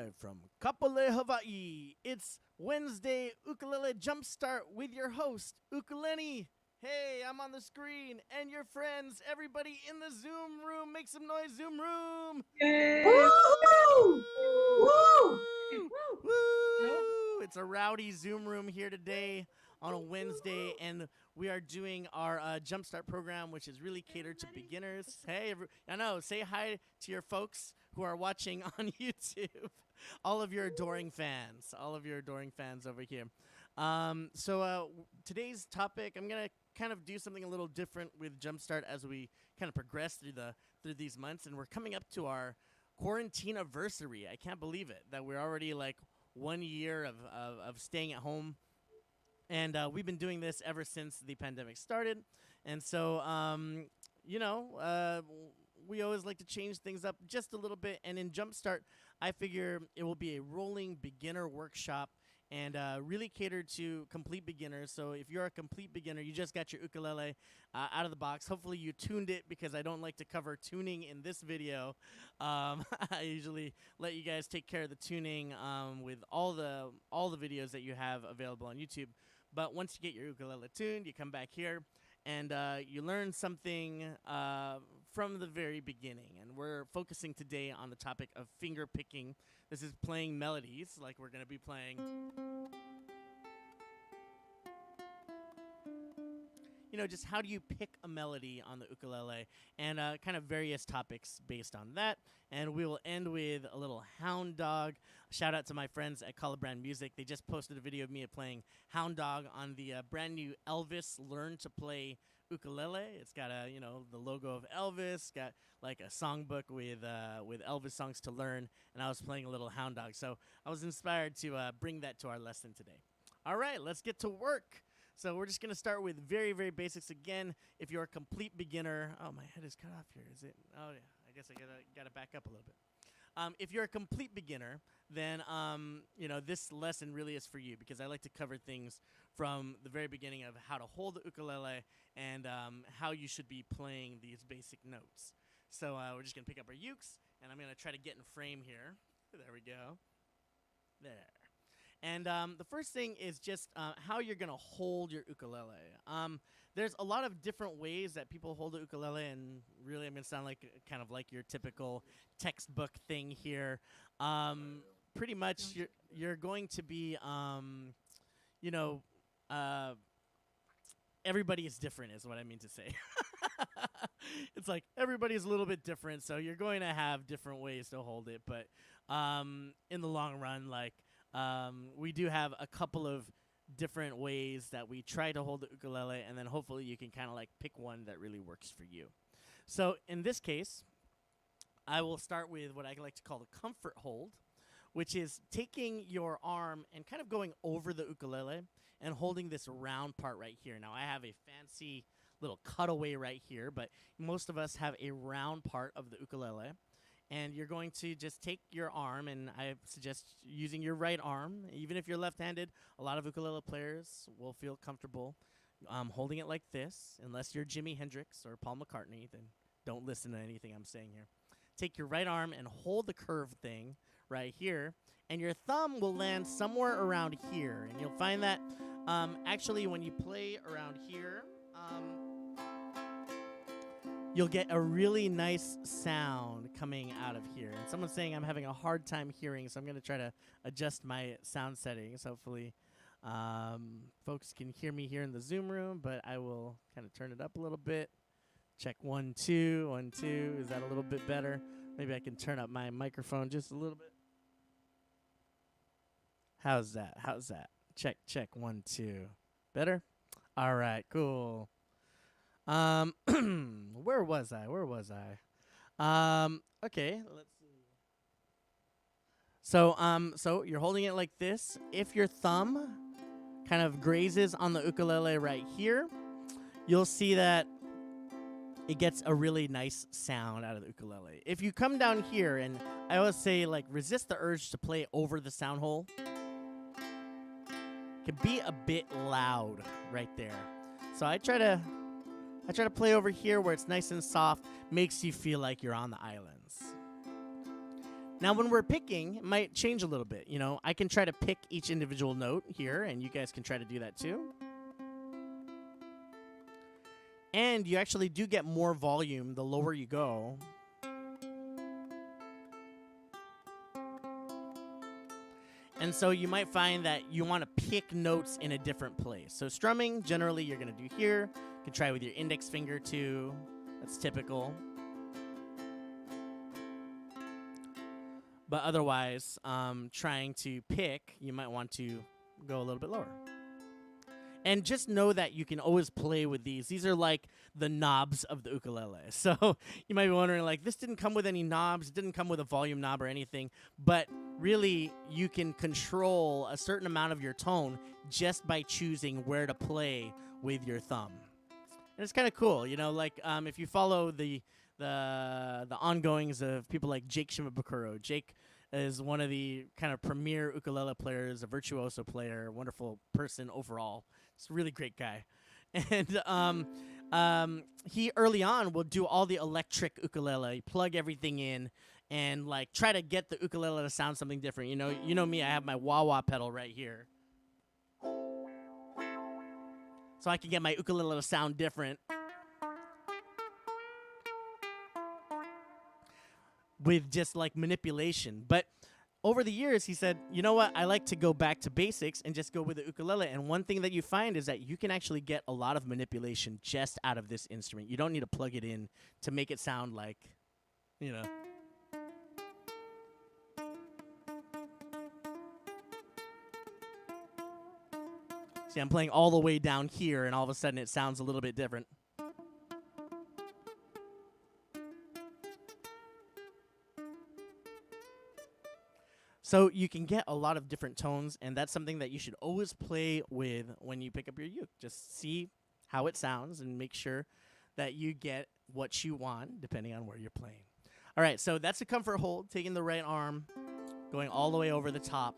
Live from Kapolei, Hawaii. It's Wednesday Ukulele Jumpstart with your host, Ukulenny. Hey, I'm on the screen, and your friends, everybody in the Zoom room, make some noise, Zoom room. Yay! Woo! Woo! Woo! It's a rowdy Zoom room here today on a Wednesday, and we are doing our Jumpstart program, which is really catered to beginners. Hey, I know, say hi to your folks who are watching on YouTube. All of your adoring fans over here. Today's topic, I'm going to kind of do something a little different with Jumpstart as we kind of progress through these months, and we're coming up to our quarantine anniversary. I can't believe it that we're already like 1 year of staying at home. And we've been doing this ever since the pandemic started. And so, we always like to change things up just a little bit. And in Jumpstart, I figure it will be a rolling beginner workshop and really catered to complete beginners. So if you're a complete beginner, you just got your ukulele out of the box. Hopefully you tuned it, because I don't like to cover tuning in this video. I usually let you guys take care of the tuning with all the videos that you have available on YouTube. But once you get your ukulele tuned, you come back here and you learn something from the very beginning. And we're focusing today on the topic of finger picking. This is playing melodies, like we're going to be playing. Just how do you pick a melody on the ukulele, and kind of various topics based on that. And we will end with a little Hound Dog. Shout out to my friends at Brand Music. They just posted a video of me playing Hound Dog on the brand new Elvis Learn to Play ukulele. It's got the logo of Elvis, got like a songbook with Elvis songs to learn, and I was playing a little Hound Dog. So I was inspired to bring that to our lesson today. All right, let's get to work. So we're just going to start with very, very basics again. If you're a complete beginner, oh, my head is cut off here. Is it? Oh, yeah. I guess I got to back up a little bit. If you're a complete beginner, then, this lesson really is for you, because I like to cover things from the very beginning of how to hold the ukulele and how you should be playing these basic notes. So we're just going to pick up our ukes, and I'm going to try to get in frame here. There we go. There. And the first thing is just how you're going to hold your ukulele. There's a lot of different ways that people hold the ukulele, and really I'm going to sound like kind of like your typical textbook thing here. Pretty much you're going to be, everybody is different is what I mean to say. It's like everybody's a little bit different, so you're going to have different ways to hold it. But in the long run, we do have a couple of different ways that we try to hold the ukulele, and then hopefully you can kind of like pick one that really works for you. So in this case, I will start with what I like to call the comfort hold, which is taking your arm and kind of going over the ukulele and holding this round part right here. Now I have a fancy little cutaway right here, but most of us have a round part of the ukulele. And you're going to just take your arm, and I suggest using your right arm. Even if you're left-handed, a lot of ukulele players will feel comfortable holding it like this. Unless you're Jimi Hendrix or Paul McCartney, then don't listen to anything I'm saying here. Take your right arm and hold the curved thing right here, and your thumb will land somewhere around here. And you'll find that actually when you play around here, you'll get a really nice sound coming out of here. And someone's saying I'm having a hard time hearing, so I'm going to try to adjust my sound settings. Hopefully folks can hear me here in the Zoom room, but I will kind of turn it up a little bit. Check 1, 2, 1, 2. Is that a little bit better? Maybe I can turn up my microphone just a little bit. How's that? Check, 1, 2. Better? All right, cool. Where was I? Okay, let's see. So you're holding it like this. If your thumb kind of grazes on the ukulele right here, you'll see that it gets a really nice sound out of the ukulele. If you come down here, and I always say, resist the urge to play over the sound hole. It can be a bit loud right there. So I try to play over here where it's nice and soft, makes you feel like you're on the islands. Now, when we're picking, it might change a little bit. You know, I can try to pick each individual note here, and you guys can try to do that too. And you actually do get more volume the lower you go. And so you might find that you want to pick notes in a different place. So strumming, generally, you're going to do here. You can try with your index finger too. That's typical. But otherwise, trying to pick, you might want to go a little bit lower. And just know that you can always play with these. These are like the knobs of the ukulele. So you might be wondering, like, this didn't come with any knobs. It didn't come with a volume knob or anything. But really, you can control a certain amount of your tone just by choosing where to play with your thumb. And it's kind of cool, you know, like if you follow the ongoings of people like Jake Shimabukuro. Jake is one of the kind of premier ukulele players, a virtuoso player, wonderful person overall. He's a really great guy. And he early on will do all the electric ukulele, plug everything in, and like try to get the ukulele to sound something different. You know me, I have my wah-wah pedal right here. So I can get my ukulele to sound different. With just like manipulation. But over the years, he said, you know what? I like to go back to basics and just go with the ukulele. And one thing that you find is that you can actually get a lot of manipulation just out of this instrument. You don't need to plug it in to make it sound like, you know. See, I'm playing all the way down here, and all of a sudden it sounds a little bit different. So you can get a lot of different tones, and that's something that you should always play with when you pick up your uke. Just see how it sounds and make sure that you get what you want, depending on where you're playing. All right, so that's a comfort hold, taking the right arm, going all the way over the top,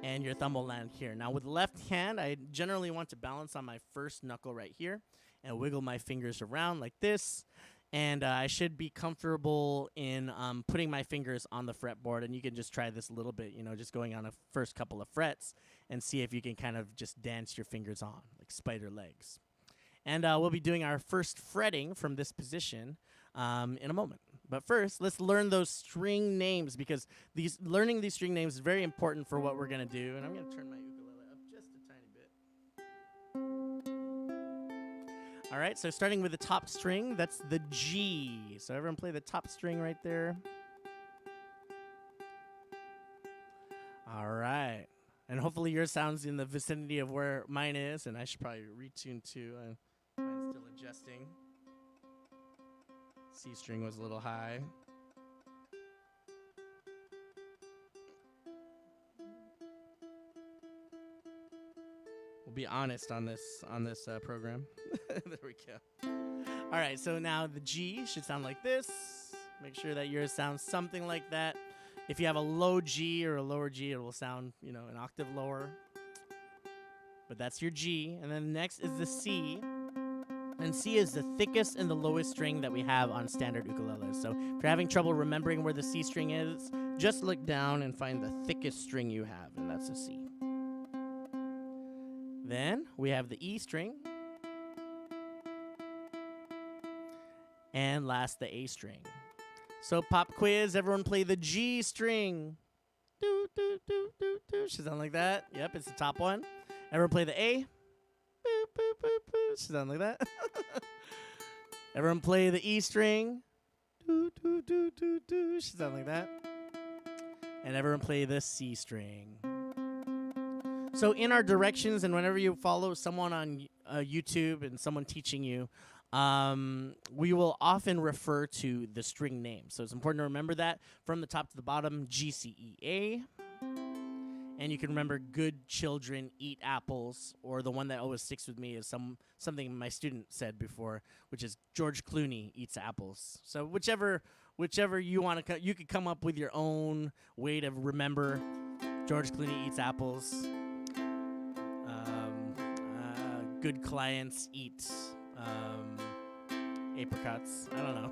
and your thumb will land here. Now, with left hand, I generally want to balance on my first knuckle right here and wiggle my fingers around like this. And I should be comfortable in putting my fingers on the fretboard. And you can just try this a little bit, you know, just going on a first couple of frets and see if you can kind of just dance your fingers on, like spider legs. And we'll be doing our first fretting from this position in a moment. But first, let's learn those string names, because learning these string names is very important for what we're going to do. And I'm going to turn my ukulele up just a tiny bit. All right, so starting with the top string, that's the G. So everyone play the top string right there. All right. And hopefully yours sounds in the vicinity of where mine is, and I should probably retune too. Mine's still adjusting. C string was a little high. We'll be honest on this program. There we go. All right, so now the G should sound like this. Make sure that yours sounds something like that. If you have a low G or a lower G, it will sound, you know, an octave lower. But that's your G. And then next is the C. And C is the thickest and the lowest string that we have on standard ukuleles. So if you're having trouble remembering where the C string is, just look down and find the thickest string you have, and that's a C. Then we have the E string. And last, the A string. So pop quiz, everyone play the G string. Do, do, do, do, do. Should sound like that. Yep, it's the top one. Everyone play the A. Boop, boop, boop, boop. Should sound like that. Everyone play the E string. Do, do, do, do, do. Should sound like that. And everyone play the C string. So in our directions, and whenever you follow someone on YouTube and someone teaching you, we will often refer to the string name. So it's important to remember that from the top to the bottom, G, C, E, A. And you can remember good children eat apples, or the one that always sticks with me is something my student said before, which is George Clooney eats apples. So whichever you want to, you could come up with your own way to remember George Clooney eats apples. Good clients eat apricots. I don't know.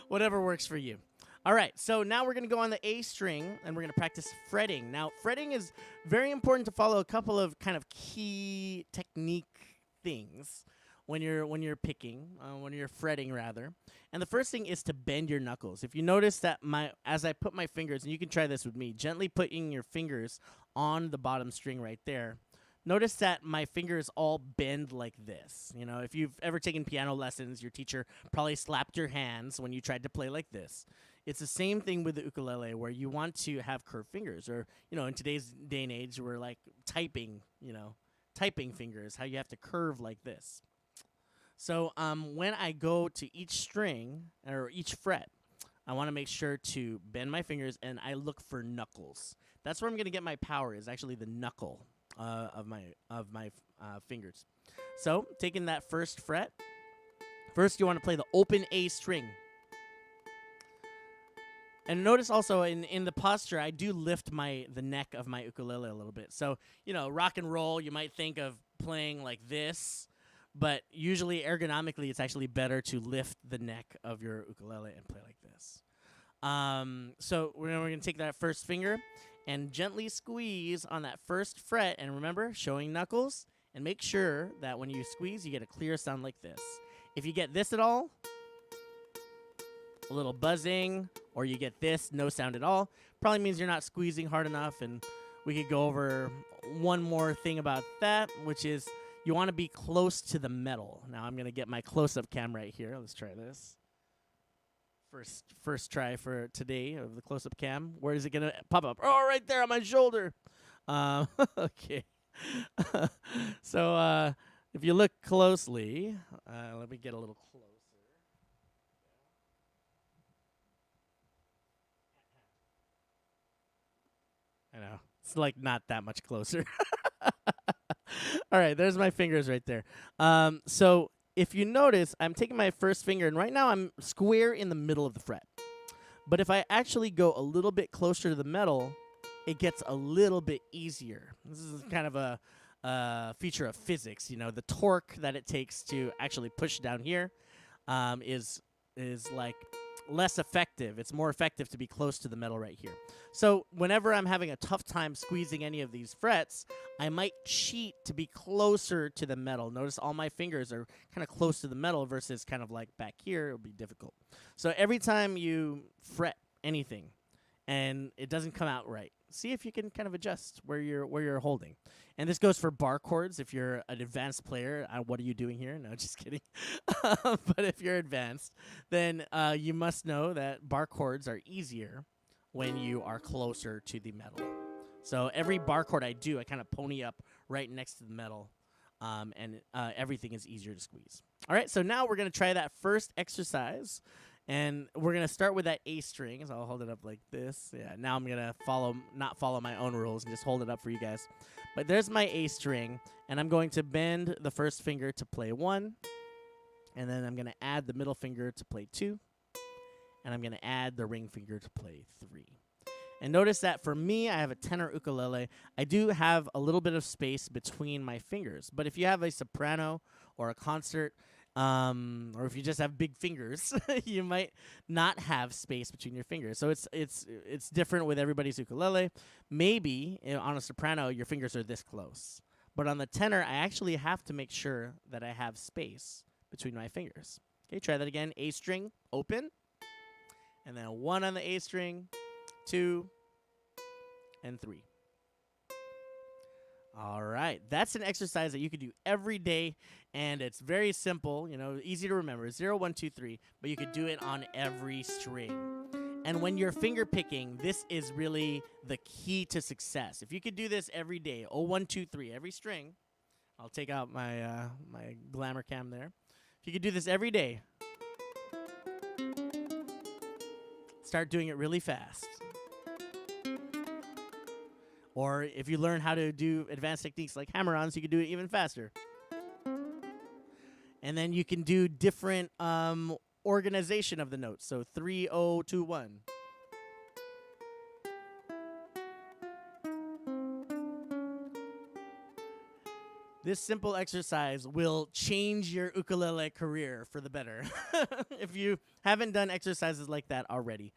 Whatever works for you. All right, so now we're going to go on the A string and we're going to practice fretting. Now, fretting is very important to follow a couple of kind of key technique things when you're picking, when you're fretting rather. And the first thing is to bend your knuckles. If you notice that as I put my fingers, and you can try this with me, gently putting your fingers on the bottom string right there. Notice that my fingers all bend like this. You know, if you've ever taken piano lessons, your teacher probably slapped your hands when you tried to play like this. It's the same thing with the ukulele, where you want to have curved fingers, or, you know, in today's day and age, we're like typing, typing fingers, how you have to curve like this. So when I go to each string or each fret, I want to make sure to bend my fingers, and I look for knuckles. That's where I'm going to get my power, is actually the knuckle of my fingers. So taking that first fret, first you want to play the open A string. And notice also in the posture, I do lift the neck of my ukulele a little bit. So, you know, rock and roll, you might think of playing like this, but usually ergonomically, it's actually better to lift the neck of your ukulele and play like this. So we're going to take that first finger and gently squeeze on that first fret. And remember, showing knuckles, and make sure that when you squeeze, you get a clear sound like this. If you get this at all, a little buzzing, or you get this, no sound at all, probably means you're not squeezing hard enough. And we could go over one more thing about that, which is you want to be close to the metal. Now I'm going to get my close-up cam right here. Let's try this. First try for today of the close-up cam. Where is it going to pop up? Oh, right there on my shoulder. Okay. So if you look closely, let me get a little closer. I know. It's like not that much closer. All right, there's my fingers right there. So if you notice, I'm taking my first finger, and right now I'm square in the middle of the fret. But if I actually go a little bit closer to the metal, it gets a little bit easier. This is kind of a feature of physics. You know, the torque that it takes to actually push down here is like less effective. It's more effective to be close to the metal right here. So whenever I'm having a tough time squeezing any of these frets, I might cheat to be closer to the metal. Notice all my fingers are kind of close to the metal versus kind of like back here. It'll be difficult. So every time you fret anything and it doesn't come out right, see if you can kind of adjust where you're holding. And this goes for bar chords. If you're an advanced player, what are you doing here? No, just kidding. But if you're advanced, then you must know that bar chords are easier when you are closer to the metal. So every bar chord I do, I kind of pony up right next to the metal, and everything is easier to squeeze. All right, so now we're going to try that first exercise. And we're going to start with that A string. So I'll hold it up like this. Yeah, now I'm going to not follow my own rules and just hold it up for you guys. But there's my A string, and I'm going to bend the first finger to play 1. And then I'm going to add the middle finger to play 2. And I'm going to add the ring finger to play 3. And notice that for me, I have a tenor ukulele. I do have a little bit of space between my fingers. But if you have a soprano or a concert, or if you just have big fingers, you might not have space between your fingers. So it's different with everybody's ukulele. Maybe on a soprano, your fingers are this close. But on the tenor, I actually have to make sure that I have space between my fingers. Okay, try that again. A string, open. And then 1 on the A string, 2, and 3. All right, that's an exercise that you could do every day, and it's very simple, easy to remember, 0, 1, 2, 3, but you could do it on every string. And when you're finger picking, this is really the key to success. If you could do this every day, 0, 1, 2, 3, every string, I'll take out my my glamour cam there. If you could do this every day, start doing it really fast. Or if you learn how to do advanced techniques like hammer-ons, you can do it even faster. And then you can do different organization of the notes. So 3, 0, 2, 1. This simple exercise will change your ukulele career for the better if you haven't done exercises like that already.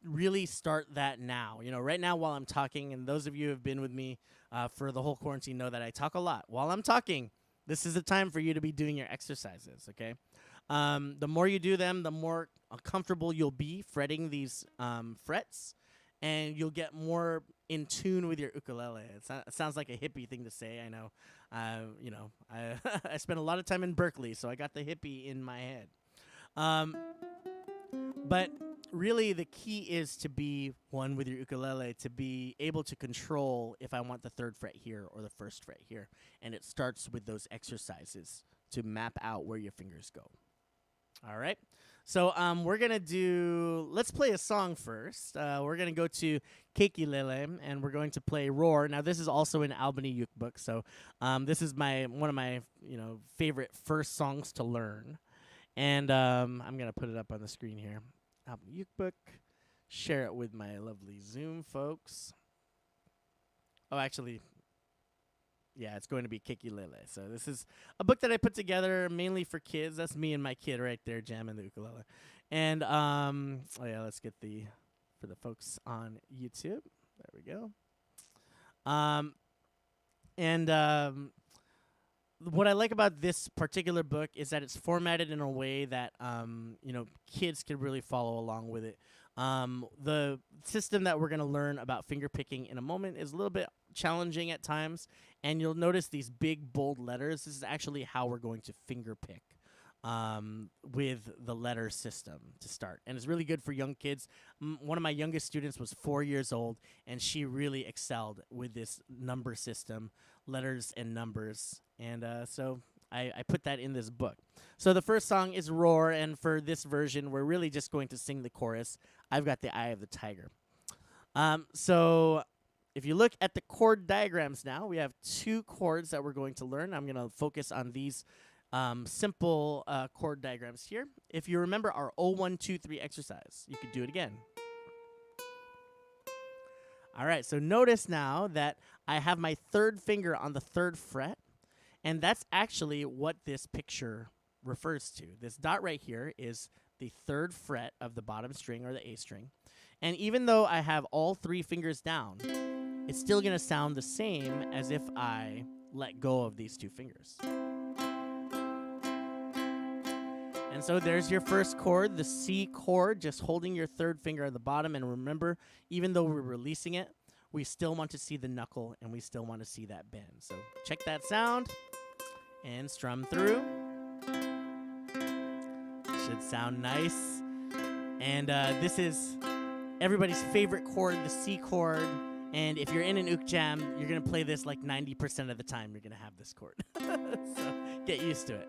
really start that now. Right now while I'm talking, and those of you who have been with me for the whole quarantine know that I talk a lot. While I'm talking, this is the time for you to be doing your exercises, okay? The more you do them, the more comfortable you'll be fretting these frets, and you'll get more in tune with your ukulele. It sounds like a hippie thing to say, I know. I spent a lot of time in Berkeley, so I got the hippie in my head. But really, the key is to be one with your ukulele, to be able to control if I want the third fret here or the first fret here. And it starts with those exercises to map out where your fingers go. All right. So we're going to let's play a song first. We're going to go to Keikilele, and we're going to play Roar. Now, this is also an Albany uke book, so this is one of my favorite first songs to learn. And I'm going to put it up on the screen here. Albany uke book. Share it with my lovely Zoom folks. Oh, actually, yeah, it's going to be Keikilele. So this is a book that I put together mainly for kids. That's me and my kid right there jamming the ukulele. And let's get for the folks on YouTube. There we go. What I like about this particular book is that it's formatted in a way that kids can really follow along with it. The system that we're going to learn about fingerpicking in a moment is a little bit challenging at times, and you'll notice these big bold letters. This is actually how we're going to fingerpick with the letter system to start, and it's really good for young kids. One of my youngest students was 4 years old, and she really excelled with this number system, letters and numbers, and so I put that in this book. So the first song is Roar, and for this version, we're really just going to sing the chorus. I've got the Eye of the Tiger. So if you look at the chord diagrams now, we have 2 chords that we're going to learn. I'm going to focus on these simple chord diagrams here. If you remember our 0, 1, 2, 3 exercise, you could do it again. All right, so notice now that I have my third finger on the 3rd fret, and that's actually what this picture refers to. This dot right here is the 3rd fret of the bottom string or the A string. And even though I have all 3 fingers down, it's still going to sound the same as if I let go of these 2 fingers. And so there's your first chord, the C chord, just holding your 3rd finger at the bottom. And remember, even though we're releasing it, we still want to see the knuckle, and we still want to see that bend. So check that sound and strum through. Should sound nice. And this is everybody's favorite chord, the C chord. And if you're in an uke jam, you're going to play this like 90% of the time. You're going to have this chord. So get used to it.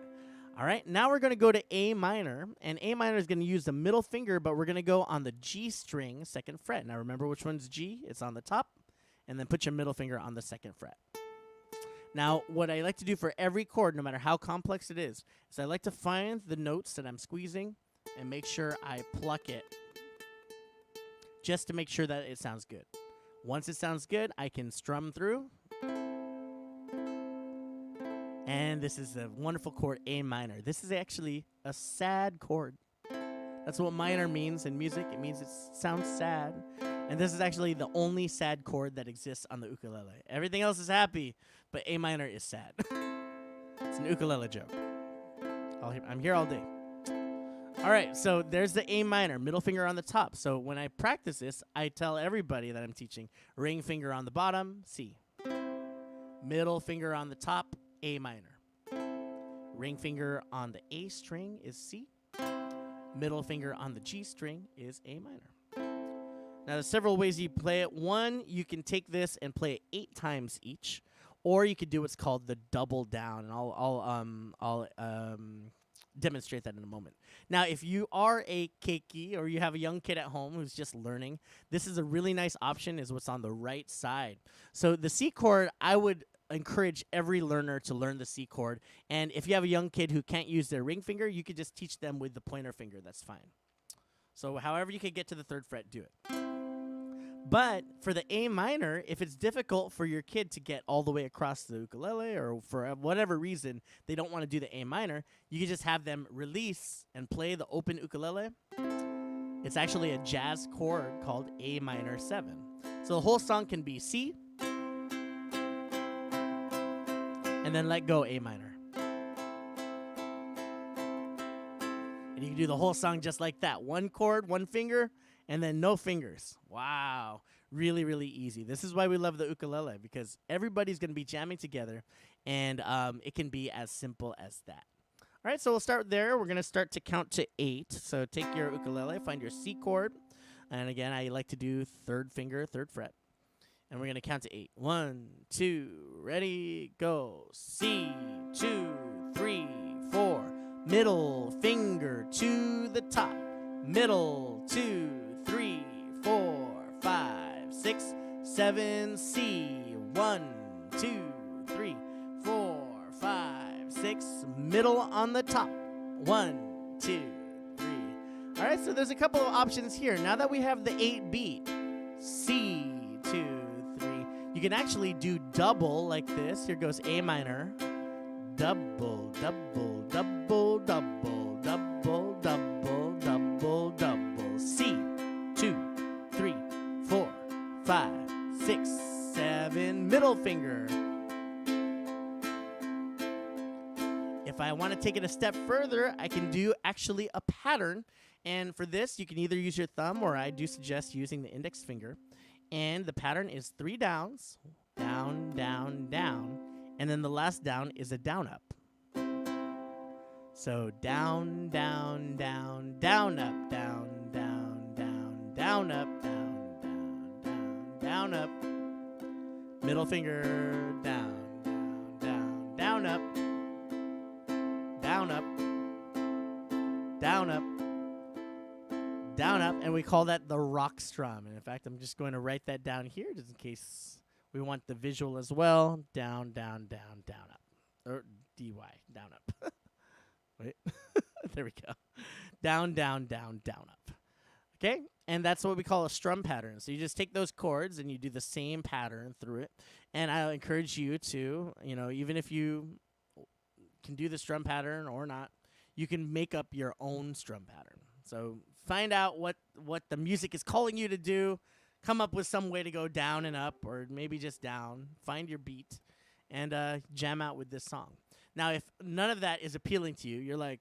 All right, now we're going to go to A minor, and A minor is going to use the middle finger, but we're going to go on the G string, 2nd fret. Now remember which one's G? It's on the top, and then put your middle finger on the 2nd fret. Now, what I like to do for every chord, no matter how complex it is I like to find the notes that I'm squeezing and make sure I pluck it just to make sure that it sounds good. Once it sounds good, I can strum through. And this is a wonderful chord, A minor. This is actually a sad chord. That's what minor means in music. It means it sounds sad. And this is actually the only sad chord that exists on the ukulele. Everything else is happy, but A minor is sad. It's an ukulele joke. I'm here all day. All right, so there's the A minor, middle finger on the top. So when I practice this, I tell everybody that I'm teaching, ring finger on the bottom, C. Middle finger on the top, A minor. Ring finger on the A string is C. Middle finger on the G string is A minor. Now, there's several ways you play it. One, you can take this and play it 8 times each, or you could do what's called the double down, and I'll demonstrate that in a moment. Now, if you are a keiki or you have a young kid at home who's just learning, this is a really nice option, is what's on the right side. So the C chord, I would encourage every learner to learn the C chord. And if you have a young kid who can't use their ring finger, you could just teach them with the pointer finger. That's fine. So however you could get to the 3rd fret, do it. But for the A minor, if it's difficult for your kid to get all the way across the ukulele, or for whatever reason they don't want to do the A minor, you can just have them release and play the open ukulele It's actually a jazz chord called A minor 7. So the whole song can be C, and then let go A minor. And you can do the whole song just like that. One chord, one finger, and then no fingers. Wow. Really, really easy. This is why we love the ukulele, because everybody's going to be jamming together, and it can be as simple as that. All right, so we'll start there. We're going to start to count to 8. So take your ukulele, find your C chord. And again, I like to do third finger, third fret. And we're going to count to 8. 1, 2, ready, go. C, 2, 3, 4. Middle finger to the top. Middle, 2, 3, 4, 5, 6, 7, C. 1, 2, 3, 4, 5, 6. Middle on the top. 1, 2, 3. All right, so there's a couple of options here. Now that we have the 8 beat, C, 2, 3. You can actually do double like this. Here goes A minor. Double, double, double, double, double, double, double, double. C, 2, 3, 4, 5, 6, 7. Middle finger. If I want to take it a step further, I can do actually a pattern. And for this, you can either use your thumb, or I do suggest using the index finger. And the pattern is 3 downs, down, down, down. And then the last down is a down up. So down, down, down, down, up, down, down, down, down, up, down, down, down, down, up. Middle finger, down, down, down, down, up, down, up, down, up, down, up. And we call that the rock strum. And in fact, I'm just going to write that down here just in case we want the visual as well. Down, down, down, down, up. Or DY, down, up. Wait. There we go. Down, down, down, down, up. Okay? And that's what we call a strum pattern. So you just take those chords and you do the same pattern through it. And I encourage you to, even if you can do the strum pattern or not, you can make up your own strum pattern. So find out what the music is calling you to do. Come up with some way to go down and up, or maybe just down. Find your beat and jam out with this song. Now, if none of that is appealing to you, you're like,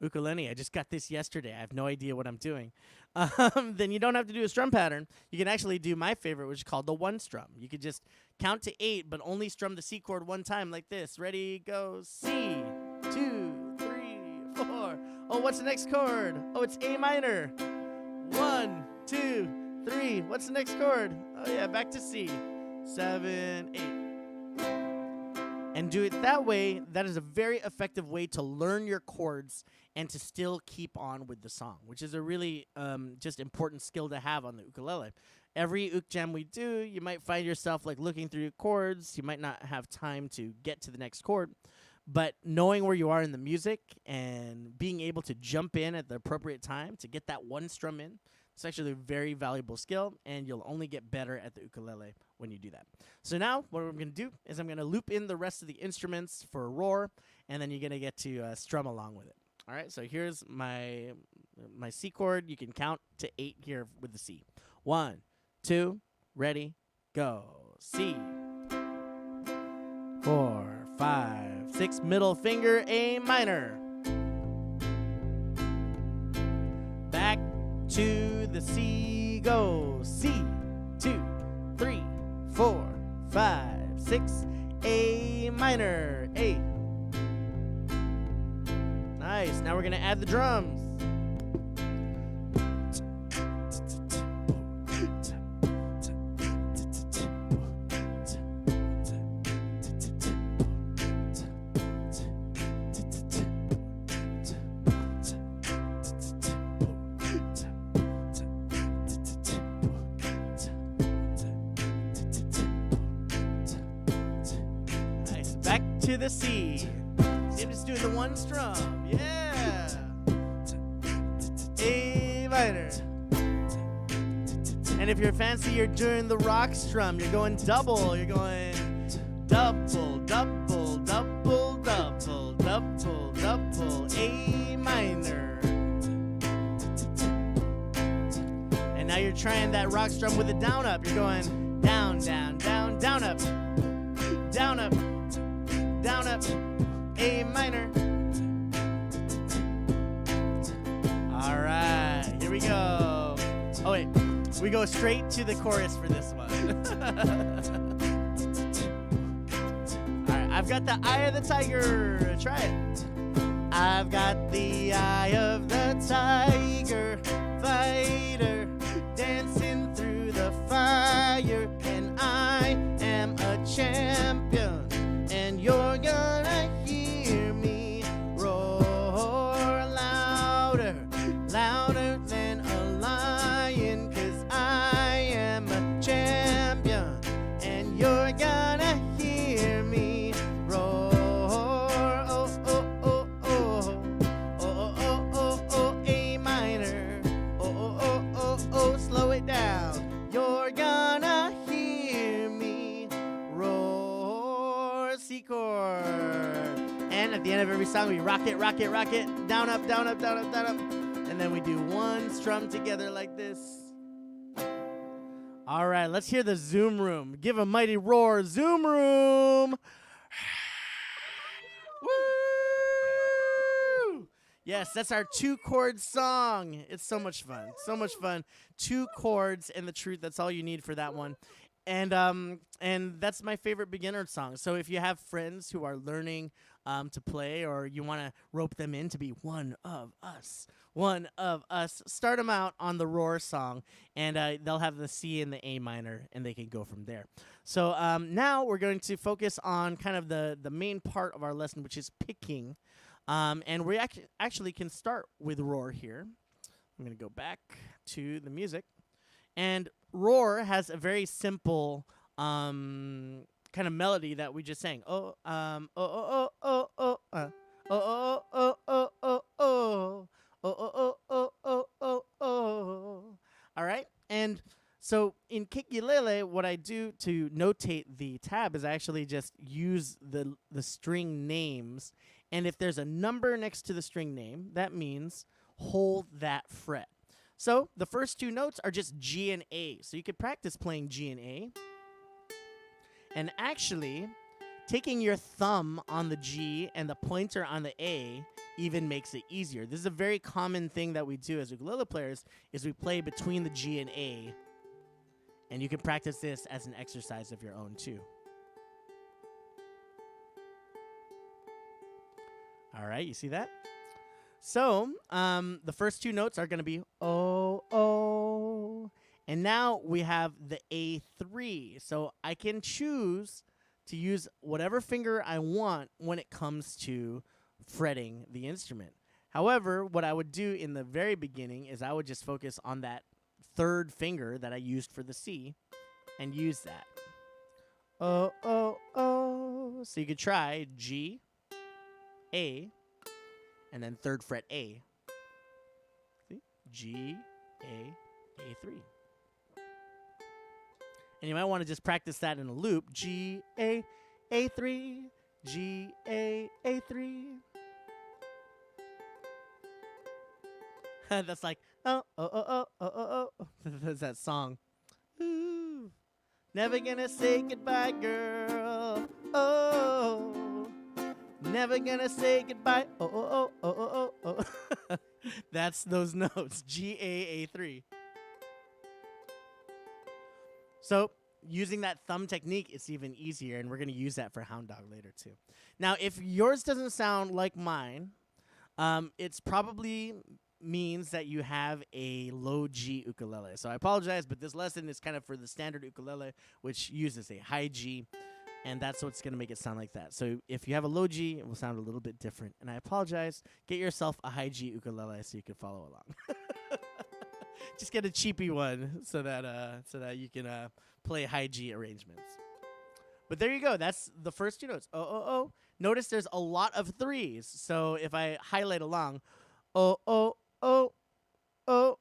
Ukulenny, I just got this yesterday. I have no idea what I'm doing. Then you don't have to do a strum pattern. You can actually do my favorite, which is called the one strum. You could just count to 8, but only strum the C chord one time like this. Ready, go, C, 2, 3, 4. Oh, what's the next chord? Oh, it's A minor. 1, 2, 3. What's the next chord? Oh, yeah, back to C. 7, 8. And do it that way. That is a very effective way to learn your chords and to still keep on with the song, which is a really just important skill to have on the ukulele. Every uk jam we do, you might find yourself like looking through your chords. You might not have time to get to the next chord. But knowing where you are in the music and being able to jump in at the appropriate time to get that one strum in, it's actually a very valuable skill, and you'll only get better at the ukulele when you do that. So now what I'm going to do is I'm going to loop in the rest of the instruments for a roar, and then you're going to get to strum along with it. All right, so here's my C chord. You can count to 8 here with the C. 1, 2, ready, go. C. 4, 5, 6, middle finger, A minor. Back to the C, go. C, 2, 3, 4, 5, 6, A minor, 8. Nice. Now we're going to add the drums. Back to the C. I'm just doing the one strum. Yeah. A minor. And if you're fancy, you're doing the rock strum. You're going double. You're going double, double, double, double, double, double. A minor. right, now you're trying that rock strum with a down up. You're going down, down, down, down up, down up, down up, A minor. All right, here we go. Oh wait, we go straight to the chorus for this one. All right, I've got the eye of the tiger. Try it. I've got the eye of the tiger, fighter, dancing through the fire, and I am a champion, and you're gonna hear me roar louder, louder than a lion, 'cause I am a champion, and you're gonna hear me roar. Oh, oh, oh, oh, oh, oh, oh, oh, A minor. Oh, oh, oh, oh, oh, slow it down. You're gonna hear me roar. C chord. And at the end of every song, we rock it, rock it, rock it. Down, up, down, up, down, up, down, up. And then we do one strum together like this. All right, let's hear the Zoom Room. Give a mighty roar, Zoom Room. Woo! Yes, that's our 2-chord song. It's so much fun. So much fun. 2 chords and the truth. That's all you need for that one. And that's my favorite beginner song. So if you have friends who are learning to play, or you want to rope them in to be one of us, start them out on the roar song, and they'll have the C and the A minor, and they can go from there. So now we're going to focus on kind of the main part of our lesson, which is picking. And we actually can start with roar here. I'm going to go back to the music. And roar has a very simple kind of melody that we just sang. Oh, oh, oh, oh, oh, oh, oh, oh, oh, oh, oh, oh, oh, oh, oh, oh, oh. All right, and so in Keikilele, what I do to notate the tab is I actually just use the string names, and if there's a number next to the string name, that means hold that fret. So the first 2 notes are just G and A. So you could practice playing G and A. And actually, taking your thumb on the G and the pointer on the A even makes it easier. This is a very common thing that we do as ukulele players, is we play between the G and A. And you can practice this as an exercise of your own too. All right, you see that? So the first 2 notes are going to be oh, oh. And now we have the A3. So I can choose to use whatever finger I want when it comes to fretting the instrument. However, what I would do in the very beginning is I would just focus on that 3rd finger that I used for the C and use that. Oh, oh, oh. So you could try G, A, and then 3rd fret A. See? G, A, A3. And you might want to just practice that in a loop. G, A, A3, G, A, A3. That's like, oh, oh, oh, oh, oh, oh, oh. That's that song. Ooh. Never gonna say goodbye, girl. Oh. Never gonna say goodbye. Oh, oh, oh, oh, oh, oh. That's those notes. G, A, A3. So using that thumb technique, it's even easier, and we're going to use that for Hound Dog later too. Now, if yours doesn't sound like mine, it's probably means that you have a low G ukulele. So I apologize, but this lesson is kind of for the standard ukulele, which uses a high G, and that's what's going to make it sound like that. So if you have a low G, it will sound a little bit different, and I apologize. Get yourself a high G ukulele so you can follow along. Just get a cheapy one so that you can play high G arrangements. But there you go. That's the first 2 notes. Oh, oh, oh. Notice there's a lot of 3s. So if I highlight along, oh, oh, oh, oh,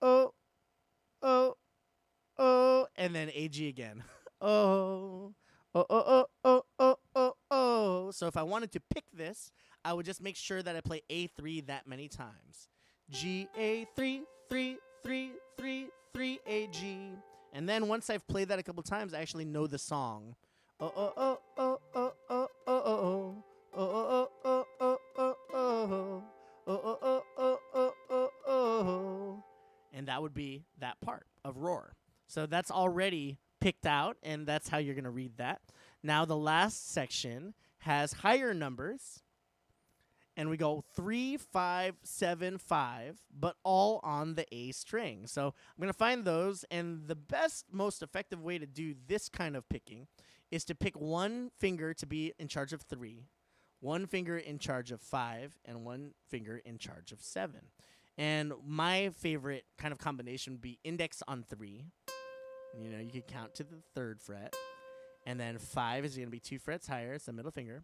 oh, oh, oh, and then AG again. Oh, oh, oh, oh, oh, oh, oh, oh. So if I wanted to pick this, I would just make sure that I play A3 that many times. G, A3, 3, 3, 3, 3, A, G. And then once I've played that a couple times, I actually know the song. Oh, oh, oh, oh, oh, oh, oh, oh, oh, oh, oh, oh, oh, oh, oh, oh, oh, oh, oh, oh. And that would be that part of roar. So that's already picked out, and that's how you're going to read that. Now the last section has higher numbers, and we go 3, 5, 7, 5, but all on the A string. So I'm going to find those, and the best, most effective way to do this kind of picking is to pick one finger to be in charge of 3, one finger in charge of 5, and one finger in charge of 7. And my favorite kind of combination would be index on 3. You know, you can count to the 3rd fret. And then 5 is going to be 2 frets higher. It's the middle finger.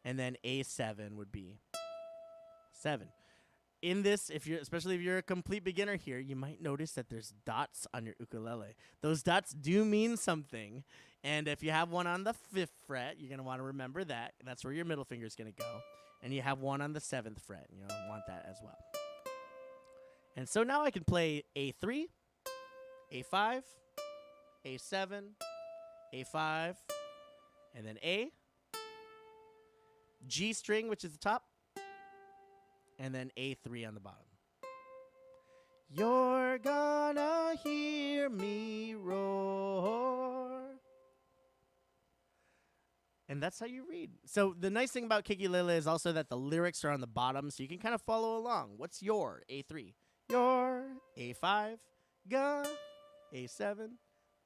And then A7 would be 7. In this, especially if you're a complete beginner here, you might notice that there's dots on your ukulele. Those dots do mean something. And if you have one on the 5th fret, you're going to want to remember that. That's where your middle finger is going to go. And you have one on the 7th fret. You want that as well. And so now I can play A3, A5, A7, A5, and then A, G string, which is the top, and then A3 on the bottom. You're gonna hear me roar. And that's how you read. So the nice thing about Keikilele is also that the lyrics are on the bottom, so you can kind of follow along. What's your? A3. Your. A5. Ga. A7.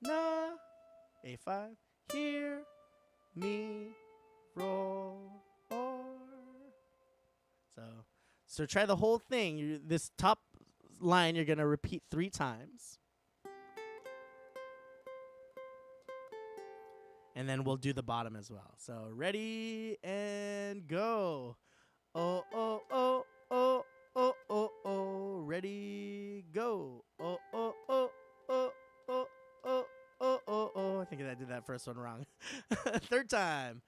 Na. A5. Hear me roar. So try the whole thing. This top line you're going to repeat 3 times. And then we'll do the bottom as well. So ready and go. Oh, oh, oh, oh, oh, oh, oh. Ready, go. Oh, oh, oh, oh, oh, oh, oh, oh, oh. I think I did that first one wrong. 3rd time.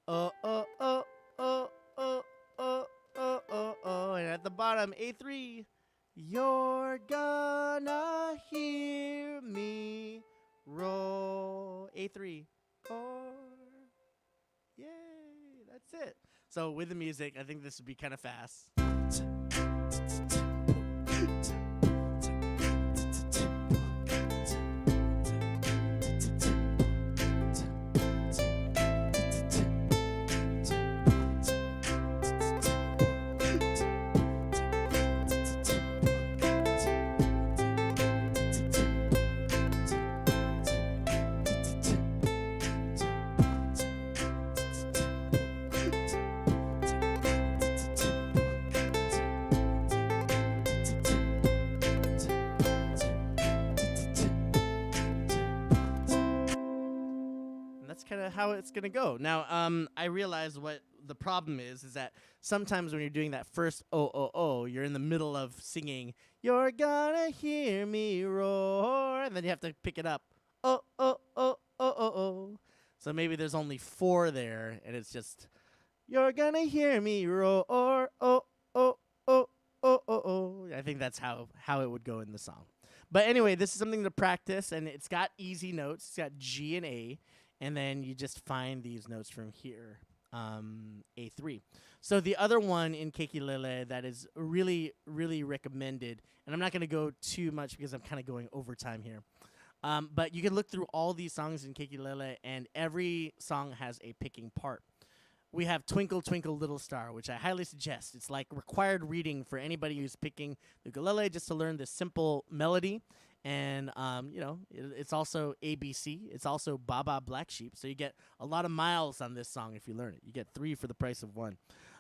Oh, oh, oh, oh, oh, oh, oh, oh, oh. And at the bottom, A3. You're gonna hear me roll. A3. 4. Yay, that's it. So with the music, I think this would be kind of fast. Kind of how it's gonna go. Now, I realize what the problem is that sometimes when you're doing that first oh, you're in the middle of singing, you're gonna hear me roar, and then you have to pick it up. Oh, oh, oh, oh, oh, oh. So maybe there's only 4 there, and it's just, you're gonna hear me roar, oh, oh, oh, oh, oh, oh. I think that's how it would go in the song. But anyway, this is something to practice, and it's got easy notes. It's got G and A. And then you just find these notes from here, A3. So the other one in Keikilele that is really, really recommended, and I'm not going to go too much because I'm kind of going over time here, but you can look through all these songs in Keikilele, and every song has a picking part. We have Twinkle, Twinkle, Little Star, which I highly suggest. It's like required reading for anybody who's picking the ukulele just to learn this simple melody. And, it's also ABC. It's also Baba Black Sheep. So you get a lot of miles on this song if you learn it. You get 3 for the price of 1.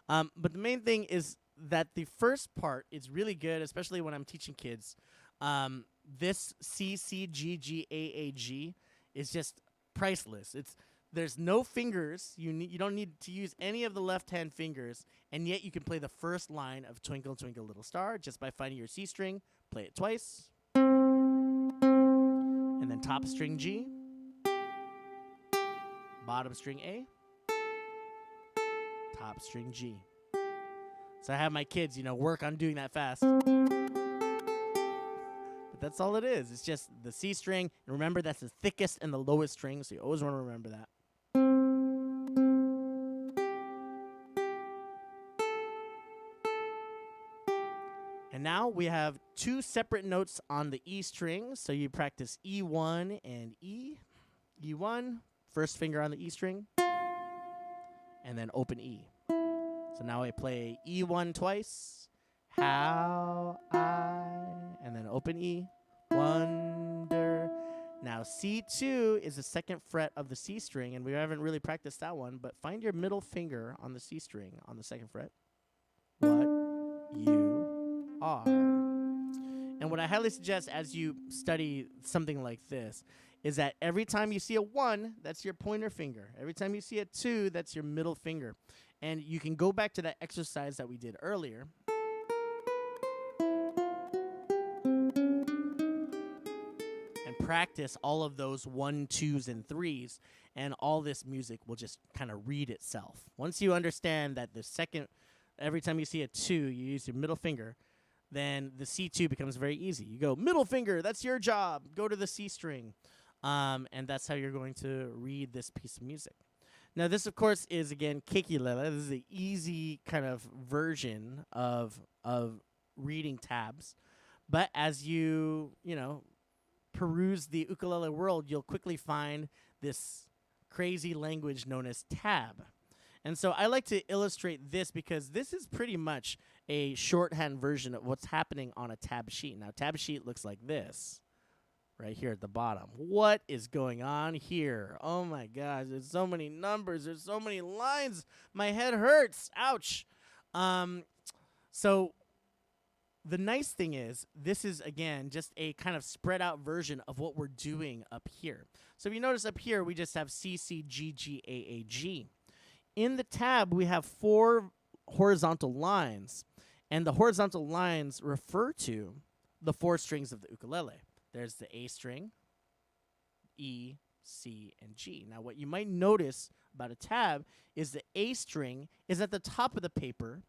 But the main thing is that the first part is really good, especially when I'm teaching kids. This C, C, G, G, A, A, G is just priceless. There's no fingers. You don't need to use any of the left-hand fingers, and yet you can play the first line of Twinkle, Twinkle, Little Star just by finding your C string, play it twice. And then top string G, bottom string A, top string G. So I have my kids, work on doing that fast. That's all it is. It's just the C string. And remember, that's the thickest and the lowest string, so you always want to remember that. And now we have two separate notes on the E string, so you practice E1 and E. E1, first finger on the E string, and then open E. So now I play E1 twice. How and then open E. Wonder. Now C2 is the second fret of the C string, and we haven't really practiced that one, but find your middle finger on the C string on the second fret. What you are. And what I highly suggest as you study something like this is that every time you see a 1, that's your pointer finger. Every time you see a 2, that's your middle finger. And you can go back to that exercise that we did earlier. And practice all of those 1, 2s, and 3s. And all this music will just kind of read itself. Once you understand that the second, every time you see a 2, you use your middle finger, then the C2 becomes very easy. You go, middle finger, that's your job. Go to the C string. And that's how you're going to read this piece of music. Now, this, of course, is, again, Keikilele. This is the easy kind of version of reading tabs. But as you peruse the ukulele world, you'll quickly find this crazy language known as tab. And so I like to illustrate this because this is pretty much a shorthand version of what's happening on a tab sheet. Now, tab sheet looks like this right here at the bottom. What is going on here? Oh, my gosh. There's so many numbers. There's so many lines. My head hurts. Ouch. So the nice thing is this is, again, just a kind of spread out version of what we're doing up here. So if you notice up here, we just have C, C, G, G, A, A, G. In the tab, we have 4 horizontal lines, and the horizontal lines refer to the 4 strings of the ukulele. There's the A string, E, C, and G. Now, what you might notice about a tab is the A string is at the top of the paper,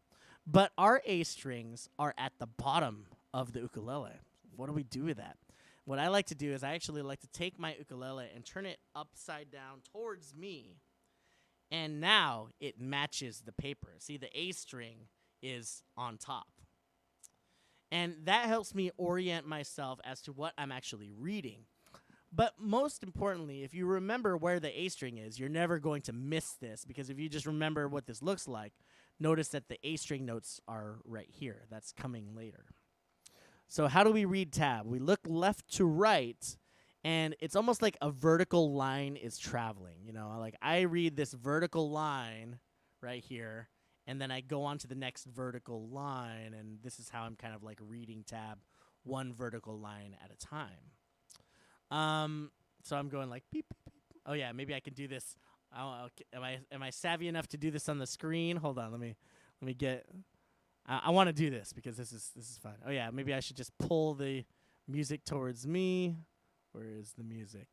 but our A strings are at the bottom of the ukulele. What do we do with that? What I like to do is I actually like to take my ukulele and turn it upside down towards me. And now it matches the paper. See, the A string is on top. And that helps me orient myself as to what I'm actually reading. But most importantly, if you remember where the A string is, you're never going to miss this. Because if you just remember what this looks like, notice that the A string notes are right here. That's coming later. So how do we read tab? We look left to right. And it's almost like a vertical line is traveling. Like I read this vertical line right here, and then I go on to the next vertical line, and this is how I'm kind of like reading tab, one vertical line at a time. So I'm going like beep, beep, beep. Oh yeah, maybe I can do this. Am I savvy enough to do this on the screen? Hold on, let me get. I want to do this because this is fun. Oh yeah, maybe I should just pull the music towards me. Where is the music?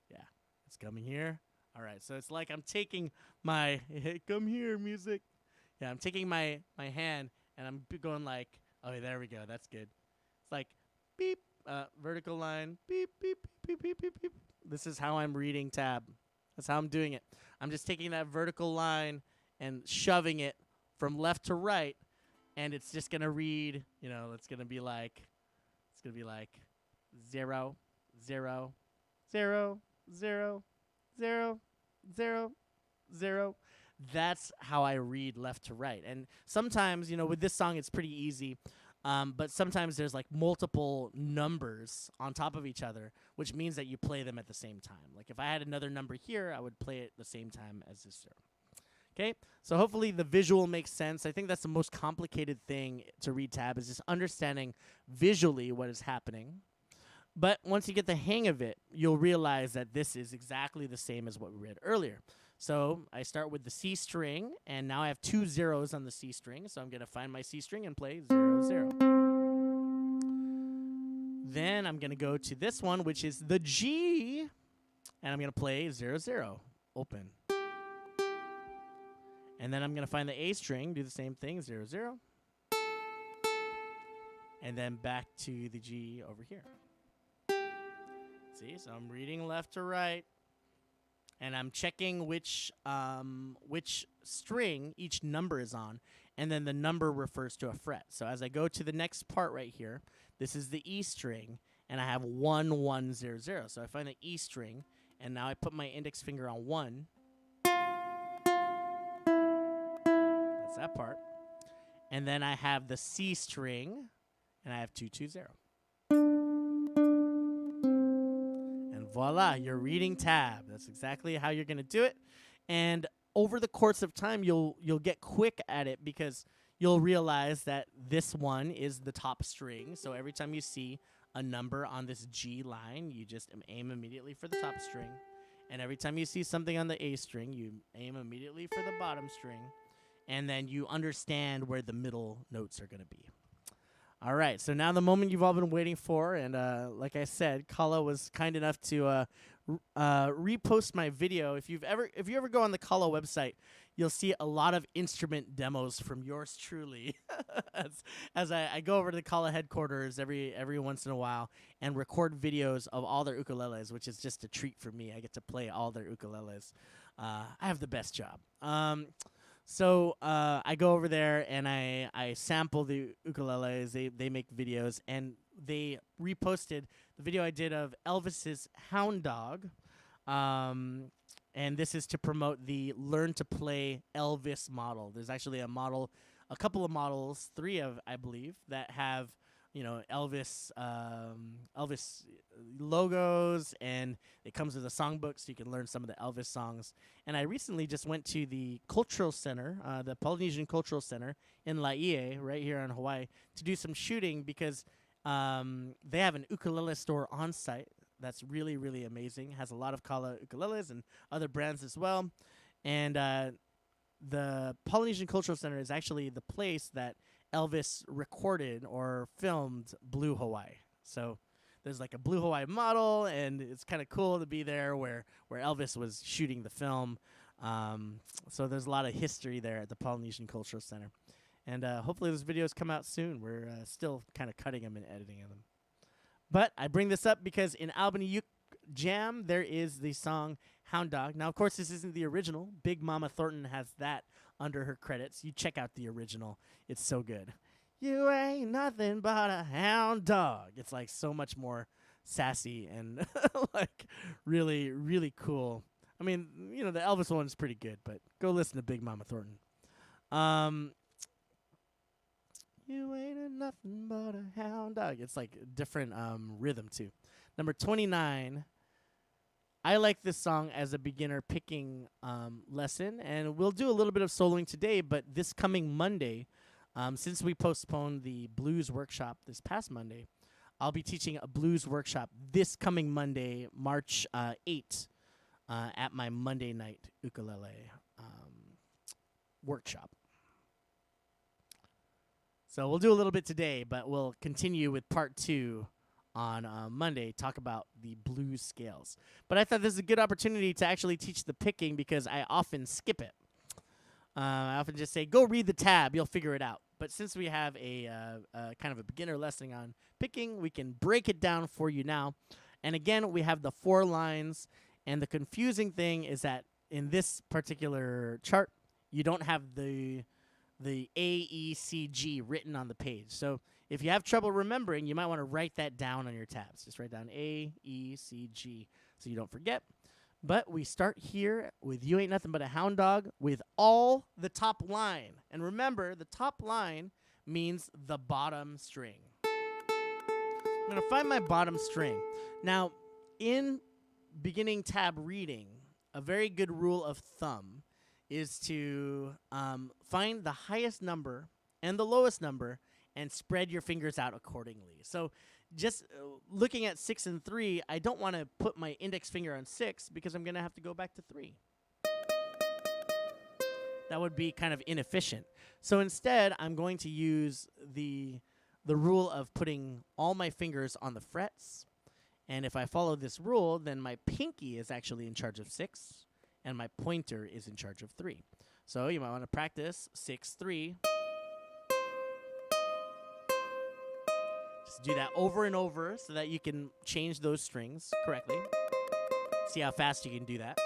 Yeah, it's coming here. All right, so it's like I'm taking my, hey, come here, music. Yeah, I'm taking my hand, and I'm going like, oh, there we go. That's good. It's like, beep, vertical line, beep, beep, beep, beep, beep, beep. This is how I'm reading tab. That's how I'm doing it. I'm just taking that vertical line and shoving it from left to right, and it's just going to read, it's going to be like 0, 0, 0, 0, 0, 0, 0. That's how I read left to right. And sometimes, with this song, it's pretty easy. But sometimes there's like multiple numbers on top of each other, which means that you play them at the same time. Like if I had another number here, I would play it the same time as this 0. Okay, so hopefully the visual makes sense. I think that's the most complicated thing to read tab is just understanding visually what is happening. But once you get the hang of it, you'll realize that this is exactly the same as what we read earlier. So I start with the C string, and now I have 2 zeros on the C string. So I'm going to find my C string and play 0, 0. Then I'm going to go to this one, which is the G, and I'm going to play 0, 0, open. And then I'm going to find the A string, do the same thing, 0, 0. and then back to the G over here. See, so I'm reading left to right, and I'm checking which string each number is on, and then the number refers to a fret. So as I go to the next part right here, this is the E string, and I have 1 1 0 0. So I find the E string, and now I put my index finger on 1. That's that part. And then I have the C string, and I have 2 2 0. And voila, you're reading tab. That's exactly how you're going to do it. And over the course of time, you'll get quick at it because you'll realize that this one is the top string. So every time you see a number on this G line, you just aim immediately for the top string. And every time you see something on the A string, you aim immediately for the bottom string. And then you understand where the middle notes are going to be. All right, so now the moment you've all been waiting for, and like I said, Kala was kind enough to repost my video. If you ever go on the Kala website, you'll see a lot of instrument demos from yours truly. as I go over to the Kala headquarters every once in a while and record videos of all their ukuleles, which is just a treat for me. I get to play all their ukuleles. I have the best job. So I go over there and I sample the ukuleles. They make videos, and they reposted the video I did of Elvis's Hound Dog. And this is to promote the Learn to Play Elvis model. There's actually a couple of models, 3 of, I believe, that have, Elvis logos, and it comes with a songbook so you can learn some of the Elvis songs. And I recently just went to the Cultural Center, the Polynesian Cultural Center in Laie, right here in Hawaii, to do some shooting because they have an ukulele store on site that's really, really amazing. Has a lot of Kala ukuleles and other brands as well. And the Polynesian Cultural Center is actually the place that Elvis recorded or filmed Blue Hawaii. So there's like a Blue Hawaii model, and it's kind of cool to be there where Elvis was shooting the film. So there's a lot of history there at the Polynesian Cultural Center. And hopefully those videos come out soon. We're still kind of cutting them and editing them. But I bring this up because in Albany Jam, there is the song Hound Dog. Now, of course, this isn't the original. Big Mama Thornton has that under her credits. You check out the original. It's so good. You ain't nothing but a hound dog. It's like so much more sassy and like really, really cool. I mean, the Elvis one is pretty good, but go listen to Big Mama Thornton. You ain't nothing but a hound dog. It's like a different rhythm too. Number 29. I like this song as a beginner picking lesson, and we'll do a little bit of soloing today, but this coming Monday, since we postponed the blues workshop this past Monday, I'll be teaching a blues workshop this coming Monday, March 8th, at my Monday night ukulele workshop. So we'll do a little bit today, but we'll continue with part 2 on Monday, talk about the blues scales. But I thought this is a good opportunity to actually teach the picking because I often skip it. I often just say, go read the tab, you'll figure it out. But since we have a kind of a beginner lesson on picking, we can break it down for you now. And again, we have the 4 lines, and the confusing thing is that in this particular chart, you don't have the A, E, C, G written on the page. So if you have trouble remembering, you might want to write that down on your tabs. Just write down A, E, C, G so you don't forget. But we start here with You Ain't Nothing But a Hound Dog with all the top line. And remember, the top line means the bottom string. I'm going to find my bottom string. Now, in beginning tab reading, a very good rule of thumb is to find the highest number and the lowest number and spread your fingers out accordingly. So just looking at 6 and 3, I don't want to put my index finger on 6 because I'm going to have to go back to 3. That would be kind of inefficient. So instead, I'm going to use the rule of putting all my fingers on the frets. And if I follow this rule, then my pinky is actually in charge of 6, and my pointer is in charge of 3. So you might want to practice 6, 3. Just do that over and over so that you can change those strings correctly. See how fast you can do that.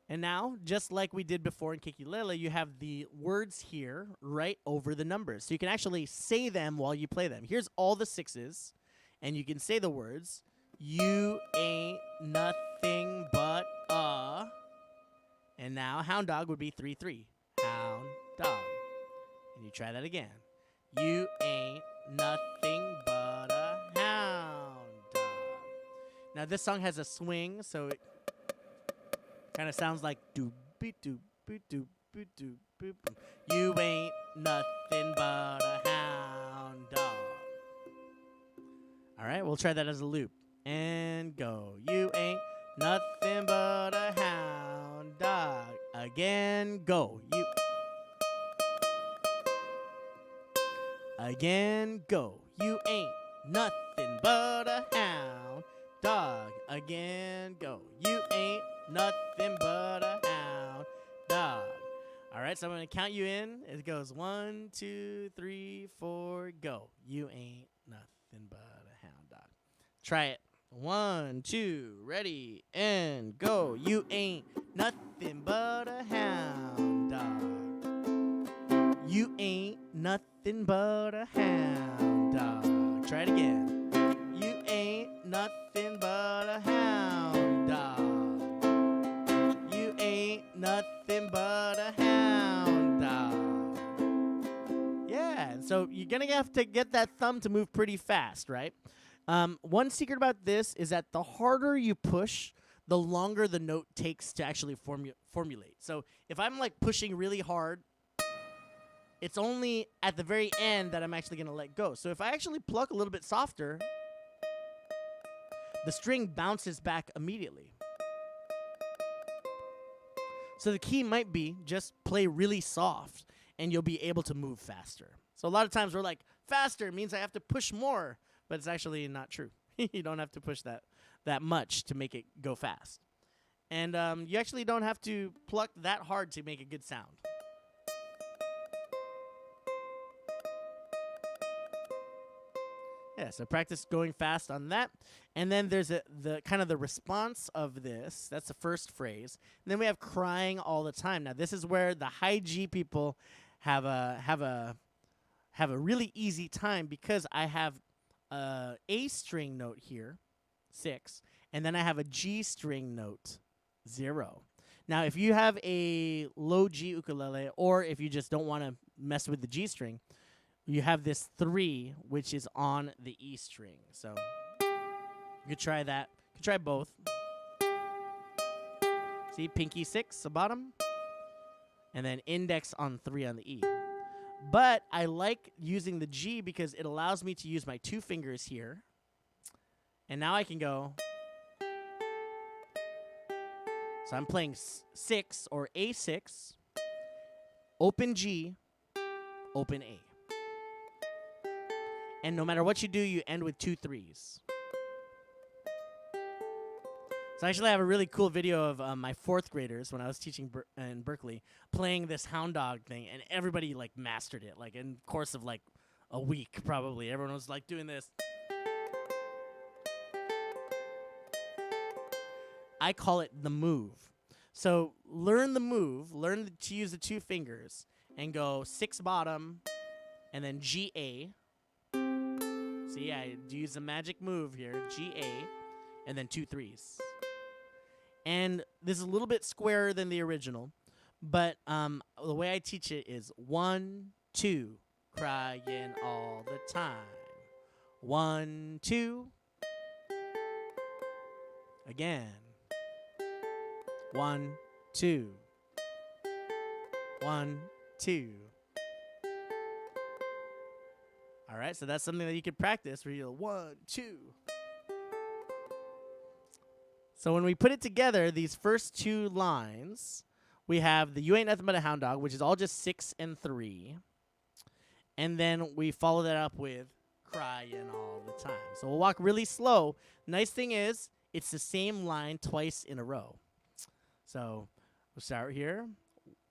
And now, just like we did before in Keikilele, you have the words here right over the numbers. So you can actually say them while you play them. Here's all the 6s, and you can say the words, you ain't nothing but a. And now Hound Dog would be 3-3. Hound Dog. And you try that again. You ain't nothing but a hound dog. Now this song has a swing, so it kind of sounds like doopy doopy doopy doopy. You ain't nothing but a hound dog. All right, we'll try that as a loop. And go. You ain't nothing but a hound dog. Again, go. You. Again, go. You ain't nothing but a hound dog. Again, go. You ain't nothing but a hound dog. All right, so I'm going to count you in. It goes 1, 2, 3, 4, go. You ain't nothing but a hound dog. Try it. 1, 2, ready, and go. You ain't nothing but a hound dog. You ain't nothing but a hound dog. Try it again. You ain't nothing but a hound dog. You ain't nothing but a hound dog. Yeah, so you're going to have to get that thumb to move pretty fast, right? One secret about this is that the harder you push, the longer the note takes to actually formulate. So if I'm like pushing really hard, it's only at the very end that I'm actually going to let go. So if I actually pluck a little bit softer, the string bounces back immediately. So the key might be just play really soft and you'll be able to move faster. So a lot of times we're like, faster means I have to push more. But it's actually not true. You don't have to push that much to make it go fast. And you actually don't have to pluck that hard to make a good sound. Yeah, so practice going fast on that. And then there's the kind of the response of this. That's the first phrase. And then we have crying all the time. Now this is where the high G people have a really easy time because I have A string note here, 6, and then I have a G string note, 0. Now, if you have a low G ukulele, or if you just don't want to mess with the G string, you have this 3, which is on the E string. So you could try that. You could try both. See, pinky 6, the bottom, and then index on 3 on the E. But I like using the G because it allows me to use my 2 fingers here. And now I can go. So I'm playing 6 or A6, open G, open A. And no matter what you do, you end with 2 3s. So actually I have a really cool video of my 4th graders when I was teaching in Berkeley playing this Hound Dog thing, and everybody like mastered it, like in the course of like a week probably. Everyone was like doing this. I call it the move. So learn the move, learn to use the 2 fingers, and go 6 bottom, and then G A. See, I use the magic move here, G A, and then 2 3s. And this is a little bit squarer than the original, but the way I teach it is 1, 2, crying all the time. 1, 2. Again. 1, 2. 1, 2. All right, so that's something that you could practice where you go 1, 2. So when we put it together, these first 2 lines, we have the You Ain't Nothing But a Hound Dog, which is all just 6 and 3. And then we follow that up with Crying All the Time. So we'll walk really slow. Nice thing is, it's the same line twice in a row. So we'll start here.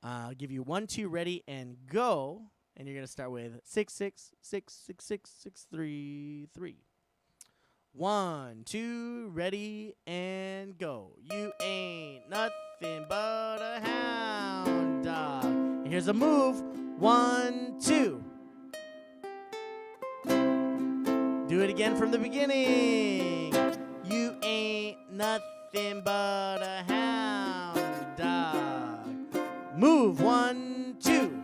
I'll give you 1, 2, ready, and go. And you're going to start with 6, 6, 6, 6, 6, 6, 3, 3. 1, 2, ready, and go. You ain't nothing but a hound dog. And here's a move. 1, 2. Do it again from the beginning. You ain't nothing but a hound dog. Move. 1, 2.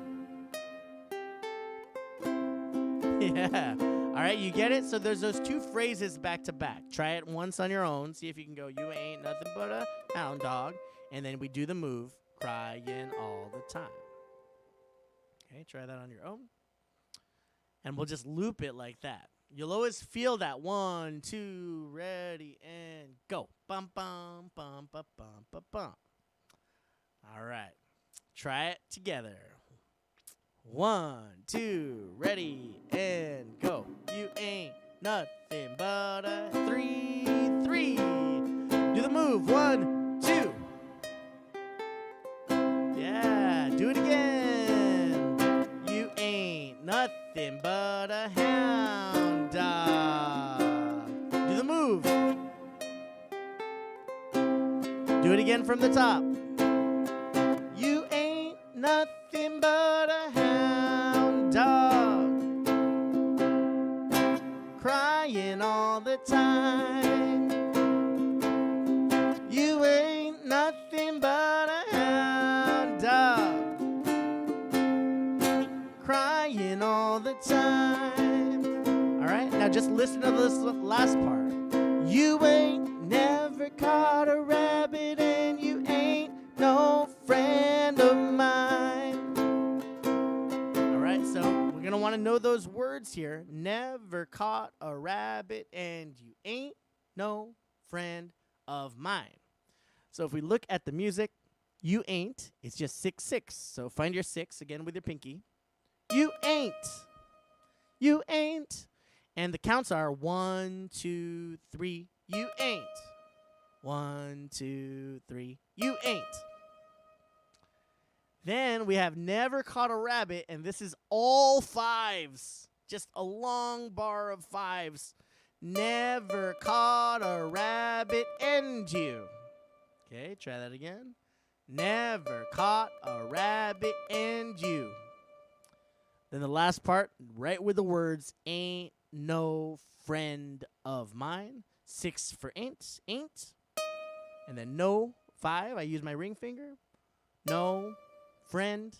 Yeah. All right, you get it? So there's those two phrases back to back. Try it once on your own. See if you can go, you ain't nothing but a hound dog. And then we do the move, crying all the time. Okay, try that on your own. And we'll just loop it like that. You'll always feel that 1, 2, ready, and go. Bum, bum, bum, bum, bum, bum, bum. All right. Try it together. 1, 2, ready, and go. You ain't nothing but a 3, 3. Do the move. 1, 2. Yeah, do it again. You ain't nothing but a hound dog. Do the move. Do it again from the top. You ain't nothing but a hound dog. Crying all the time. You ain't nothing but a hound dog. Crying all the time. All right, now just listen to this last part. You ain't never caught a rabbit, and you ain't no friend of mine. All right, so we're going to want to know those words here. Never caught a rabbit, and you ain't no friend of mine. So if we look at the music, you ain't, it's just 6, 6. So find your 6 again with your pinky. You ain't. You ain't. And the counts are 1, 2, 3. You ain't. 1, 2, 3. You ain't. Then we have never caught a rabbit, and this is all 5s. Just a long bar of 5s. Never caught a rabbit, and you. Okay, try that again. Never caught a rabbit, and you. Then the last part, right with the words, ain't no friend of mine. 6 for ain't, ain't. And then no, 5, I use my ring finger. No friend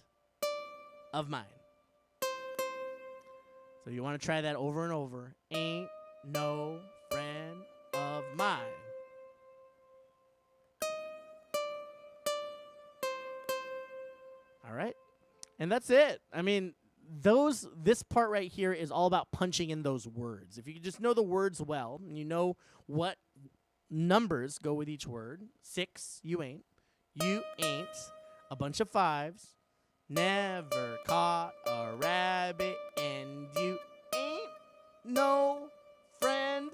of mine. So you want to try that over and over. Ain't no friend of mine. All right. And that's it. I mean, this part right here is all about punching in those words. If you just know the words well, and you know what numbers go with each word. 6, you ain't. You ain't. A bunch of 5s. Never caught a rabbit, and you ain't no friend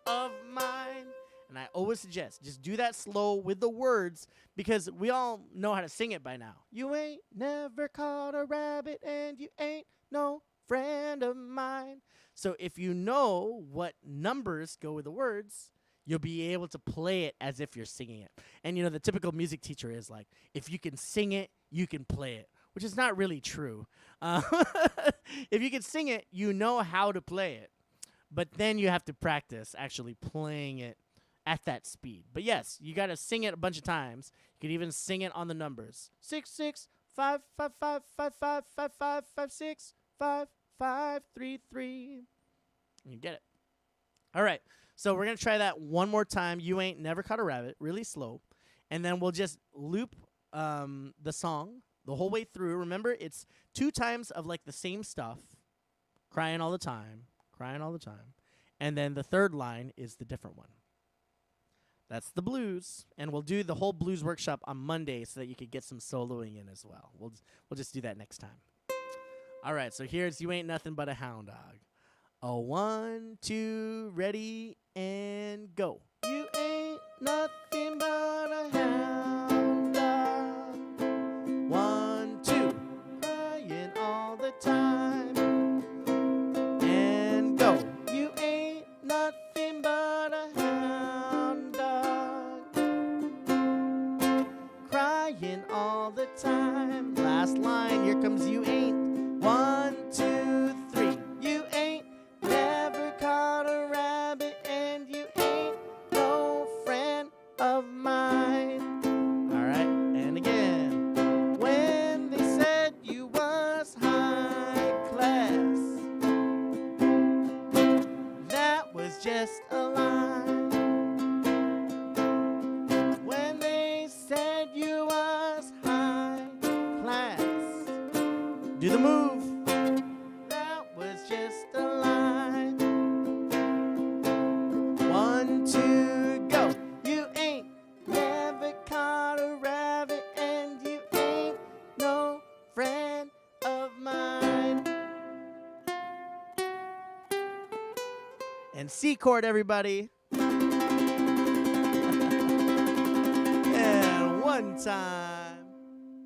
of mine. And I always suggest just do that slow with the words, because we all know how to sing it by now. You ain't never caught a rabbit, and you ain't no friend of mine. So if you know what numbers go with the words, you'll be able to play it as if you're singing it. And, you know, the typical music teacher is like, if you can sing it, you can play it, which is not really true. If you can sing it, you know how to play it. But then you have to practice actually playing it at that speed. But yes, you got to sing it a bunch of times. You can even sing it on the numbers. 6, 6, 5, 5, 5, 5, 5, 5, 5, 5, 6, 5, 5, 3, 3. You get it. All right. So we're going to try that one more time. You ain't never caught a rabbit, really slow. And then we'll just loop the song the whole way through. Remember, it's 2 times of like the same stuff. Crying all the time. Crying all the time. And then the third line is the different one. That's the blues. And we'll do the whole blues workshop on Monday so that you could get some soloing in as well. We'll just do that next time. All right, so here's You Ain't Nothing But a Hound Dog. A 1, 2, ready, and go. You ain't nothing but a hound dog. 1, 2, crying all the time. just a lie. When they said you was high class, do the move. That was just a lie. 1, 2, go. You ain't never caught a rabbit, and you ain't no friend of mine. And C chord, everybody. And one time.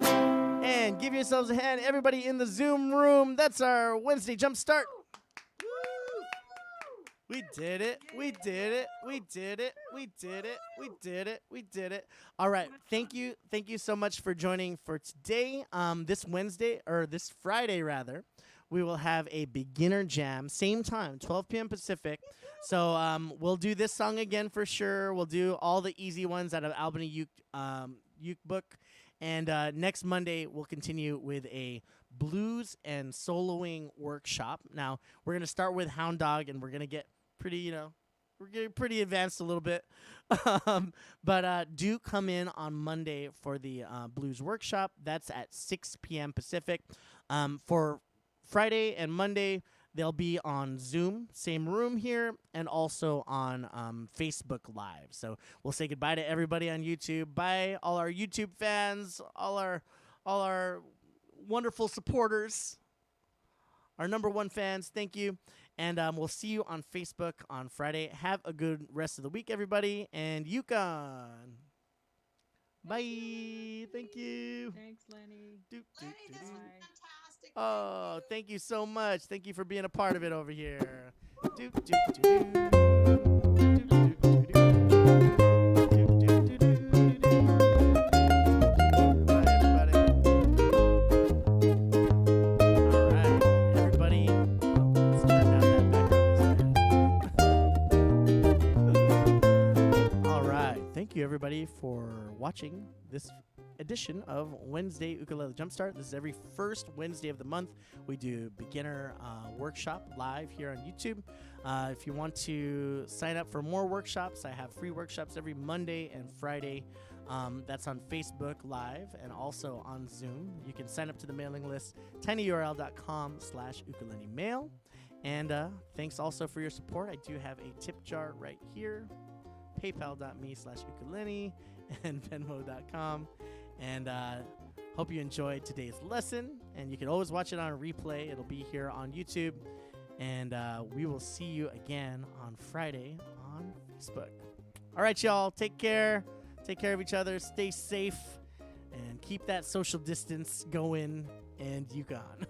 And give yourselves a hand, everybody in the Zoom room. That's our Wednesday Jumpstart. We did it. We did it. We did it. We did it. We did it. We did it. All right. Thank you. Thank you so much for joining for today. This Wednesday, or this Friday rather, we will have a beginner jam, same time, 12 p.m. Pacific. So we'll do this song again for sure. We'll do all the easy ones out of Albany Uke book. And next Monday, we'll continue with a blues and soloing workshop. Now, we're going to start with Hound Dog, and we're going to get pretty, we're getting pretty advanced a little bit. But do come in on Monday for the blues workshop. That's at 6 p.m. Pacific. For Friday and Monday, they'll be on Zoom, same room here, and also on Facebook Live. So we'll say goodbye to everybody on YouTube. Bye, all our YouTube fans, all our wonderful supporters, our #1 fans. Thank you, and we'll see you on Facebook on Friday. Have a good rest of the week, everybody, and Yukon. Bye. Thank you. Thanks, Lenny. Lenny, that's fantastic. Oh, thank you so much. Thank you for being a part of it over here. Bye, everybody. All right, everybody. Oh, let's turn down that background music. All right. Thank you, everybody, for watching this edition of Wednesday Ukulele Jumpstart. This is every first Wednesday of the month. We do beginner workshop live here on YouTube. If you want to sign up for more workshops, I have free workshops every Monday and Friday. That's on Facebook Live and also on Zoom. You can sign up to the mailing list, tinyurl.com/Ukulenny mail. And thanks also for your support. I do have a tip jar right here, paypal.me/Ukulenny and venmo.com. And hope you enjoyed today's lesson. And you can always watch it on a replay. It'll be here on YouTube. And we will see you again on Friday on Facebook. All right, y'all. Take care. Take care of each other. Stay safe. And keep that social distance going. And Yukon.